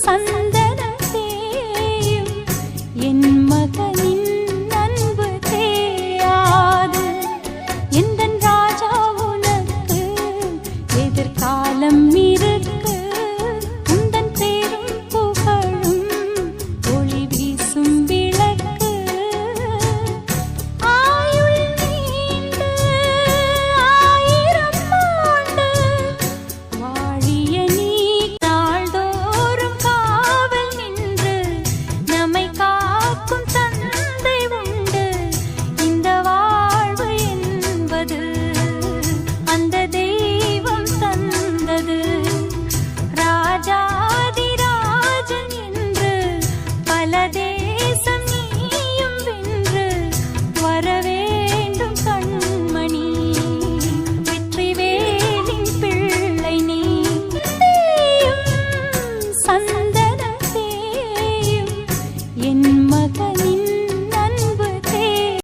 சந்தனம் தேயும் என் மகனின் அன்பு தேயாது. எந்தன் ராஜா உனக்கு எதிர்காலம் இருக்கு. உந்தன் பேரும் புகழும் ஒளி வீசும் விளக்கு. ஆயுள் நீண்டு 1000 ஆண்டு வாழிய நீ நாள்தோறும் காவல் நின்று நம்மை காக்கும் தந்தை உண்டு. இந்த வாழ்வு என்பது அந்த தெய்வம் தந்தது. ராஜாதிராஜன் என்று பல